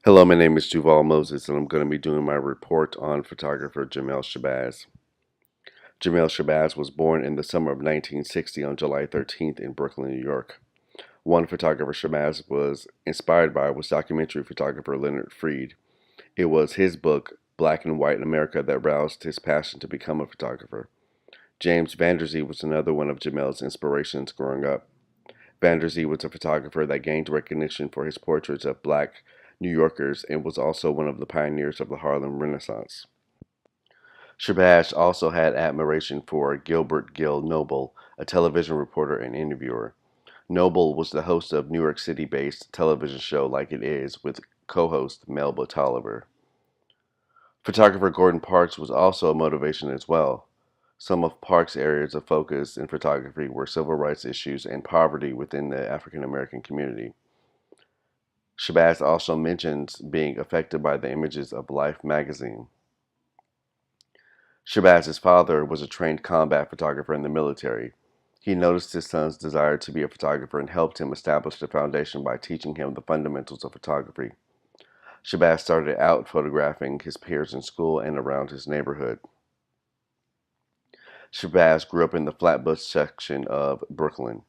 Hello, my name is Duval Moses, and I'm going to be doing my report on photographer Jamel Shabazz. Jamel Shabazz was born in the summer of 1960 on July 13th in Brooklyn, New York. One photographer Shabazz was inspired by was documentary photographer Leonard Freed. It was his book, Black and White America, that roused his passion to become a photographer. James Vanderzee was another one of Jamel's inspirations growing up. Vanderzee was a photographer that gained recognition for his portraits of black New Yorkers and was also one of the pioneers of the Harlem Renaissance. Shabazz also had admiration for Gilbert Gill Noble, a television reporter and interviewer. Noble was the host of New York City-based television show Like It Is with co-host Melba Tolliver. Photographer Gordon Parks was also a motivation as well. Some of Parks' areas of focus in photography were civil rights issues and poverty within the African American community. Shabazz also mentions being affected by the images of Life magazine. Shabazz's father was a trained combat photographer in the military. He noticed his son's desire to be a photographer and helped him establish the foundation by teaching him the fundamentals of photography. Shabazz started out photographing his peers in school and around his neighborhood. Shabazz grew up in the Flatbush section of Brooklyn.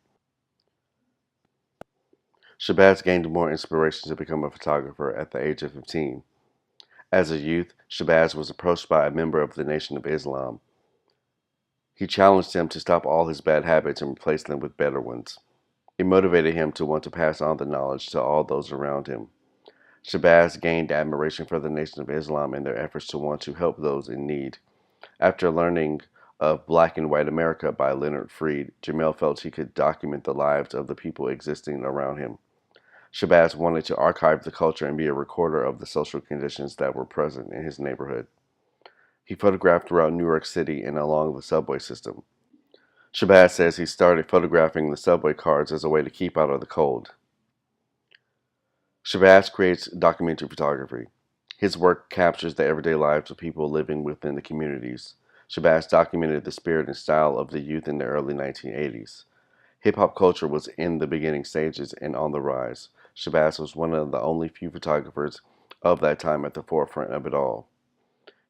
Shabazz gained more inspiration to become a photographer at the age of 15. As a youth, Shabazz was approached by a member of the Nation of Islam. He challenged him to stop all his bad habits and replace them with better ones. It motivated him to want to pass on the knowledge to all those around him. Shabazz gained admiration for the Nation of Islam in their efforts to want to help those in need. After learning of Black and White America by Leonard Freed, Jamel felt he could document the lives of the people existing around him. Shabazz wanted to archive the culture and be a recorder of the social conditions that were present in his neighborhood. He photographed throughout New York City and along the subway system. Shabazz says he started photographing the subway cars as a way to keep out of the cold. Shabazz creates documentary photography. His work captures the everyday lives of people living within the communities. Shabazz documented the spirit and style of the youth in the early 1980s. Hip-hop culture was in the beginning stages and on the rise. Shabazz was one of the only few photographers of that time at the forefront of it all.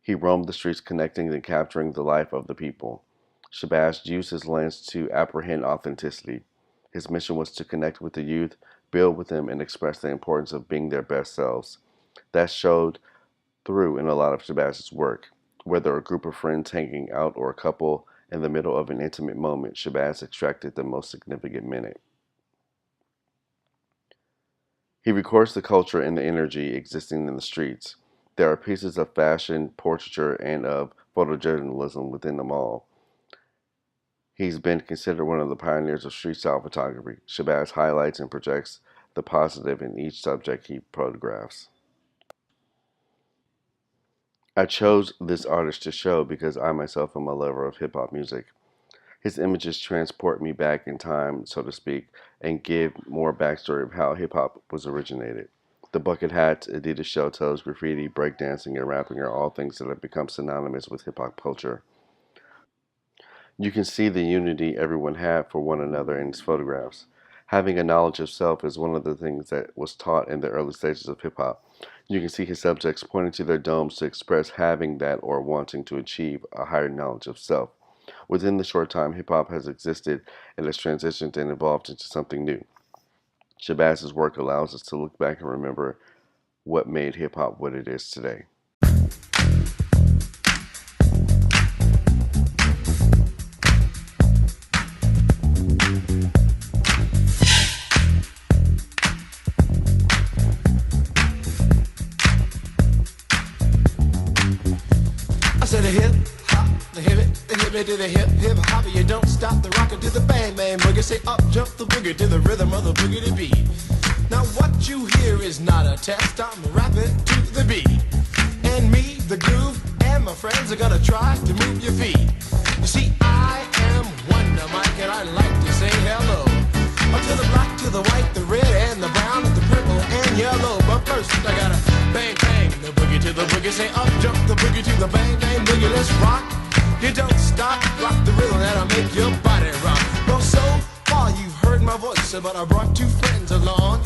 He roamed the streets connecting and capturing the life of the people. Shabazz used his lens to apprehend authenticity. His mission was to connect with the youth, build with them, and express the importance of being their best selves. That showed through in a lot of Shabazz's work. Whether a group of friends hanging out or a couple in the middle of an intimate moment, Shabazz extracted the most significant minute. He records the culture and the energy existing in the streets. There are pieces of fashion, portraiture, and of photojournalism within them all. He's been considered one of the pioneers of street-style photography. Shabazz highlights and projects the positive in each subject he photographs. I chose this artist to show because I myself am a lover of hip-hop music. His images transport me back in time, so to speak, and give more backstory of how hip-hop was originated. The bucket hats, Adidas shell toes, graffiti, breakdancing, and rapping are all things that have become synonymous with hip-hop culture. You can see the unity everyone had for one another in his photographs. Having a knowledge of self is one of the things that was taught in the early stages of hip-hop. You can see his subjects pointing to their domes to express having that or wanting to achieve a higher knowledge of self. Within the short time hip-hop has existed, it has transitioned and evolved into something new. Shabazz's work allows us to look back and remember what made hip-hop what it is today. I said a hip hop, the hip it, to the hip hop. You don't stop the rocker to the bang bang boogie. Say up jump the boogie to the rhythm of the boogie to beat. Now what you hear is not a test. I'm rapping to the beat, and me, the groove, and my friends are gonna try to move your feet. You see, I am Wonder Mike, and I like to say hello to the black, to the white, the red, and the brown, and the purple, and yellow. But first, I gotta bang bang the boogie to the boogie. Say up jump the boogie to the bang bang boogie. Let's rock. You don't stop, rock the rhythm that'll make your body rock. Well, so far you've heard my voice, but I brought two friends along.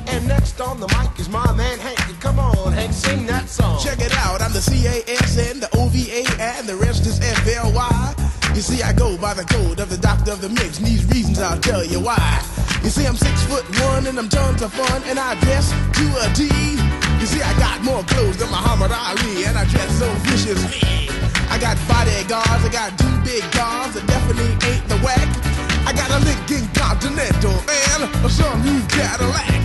And next on the mic is my man Hank. Come on, and sing that song. Check it out, I'm the CASN, the OVA, and the rest is FLY. You see, I go by the code of the doctor of the mix, and these reasons I'll tell you why. You see, I'm 6'1" and I'm tons of fun, and I dress to a T. You see, I got more clothes than Muhammad Ali, and I dress so viciously. I got bodyguards, I got 2 big cars that definitely ain't the whack. I got a Lincoln Continental and a some new Cadillac.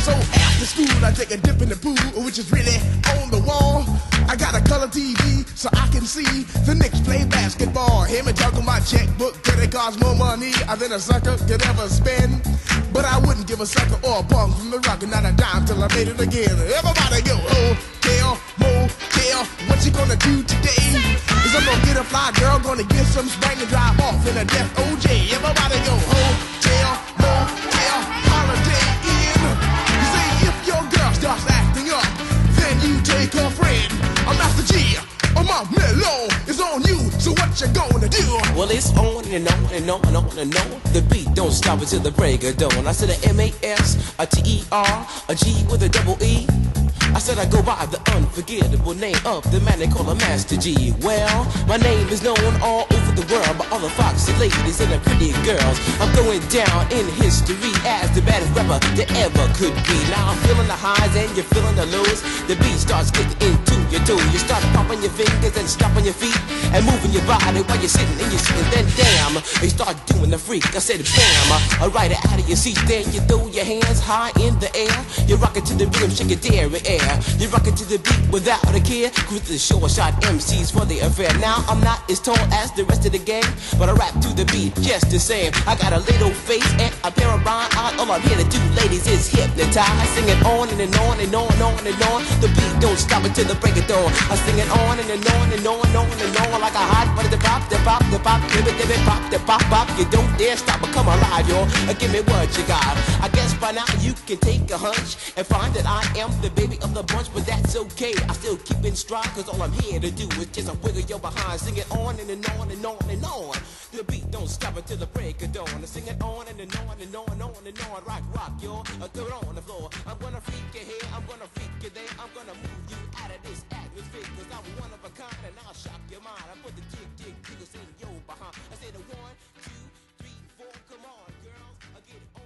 So after school, I take a dip in the pool, which is really on the wall. I got a color TV so I can see the Knicks play basketball. Hear me talking my checkbook, cause it costs more money than a sucker could ever spend. But I wouldn't give a sucker or a punk from the rock and not a dime till I made it again. Everybody go, hotel, motel, what you gonna do today? Is I'm gonna get a fly girl, gonna get some spank and drive off in a death OJ. Everybody go, hotel, motel, holiday in. You see, if your girl starts acting up, then you take her friend. I'm Master G, my mellow is on you, so what you gonna do? Well, it's on and on and on and on and on. The beat don't stop until the break of dawn. I said a M-A-S, a T-E-R, a G with a double E. I said I go by the unforgettable name of the man they call a Master G. Well, my name is known all over the world by all the foxy ladies and the pretty girls. I'm going down in history as the baddest rapper there ever could be. Now I'm feeling the highs and you're feeling the lows. The beat starts getting into your toe. You start popping your fingers and stomping your feet and moving your body while you're sitting and you're sitting. Then damn, you start doing the freak. I said bam, right out of your seat. Then you throw your hands high in the air. You rock it to the rhythm, shake your dairy air. You rock it to the beat without a care. Cruise the short shot MCs for the affair. Now I'm not as tall as the rest of the gang, but I rap to the beat just the same. I got a little face and a pair of rhyme eyes. All I'm here to do, ladies, is hypnotize. Sing it on and on and on and on and on. The beat don't stop until the break of dawn. I sing it on and on and on and on and on like a hot butter. The pop, the pop, the pop, give it, pop, the pop, pop. You don't dare stop or come alive, y'all. Give me what you got. I guess by now you can take a hunch and find that I am the baby of the bunch, but that's okay. I still keep in stride, cause all I'm here to do is just a wiggle your behind. Sing it on and on and on and on. The beat don't stop until the break of dawn. I sing it on and on and on and on and on. Rock, y'all. Throw it on the floor. I'm gonna freak you here, I'm gonna freak you there. I'm gonna move you out of this atmosphere, cause I'm one of a kind and I'll shock your mind. I put the jiggles in your behind. I say the 1, 2, 3, 4, come on, girls. I get it on.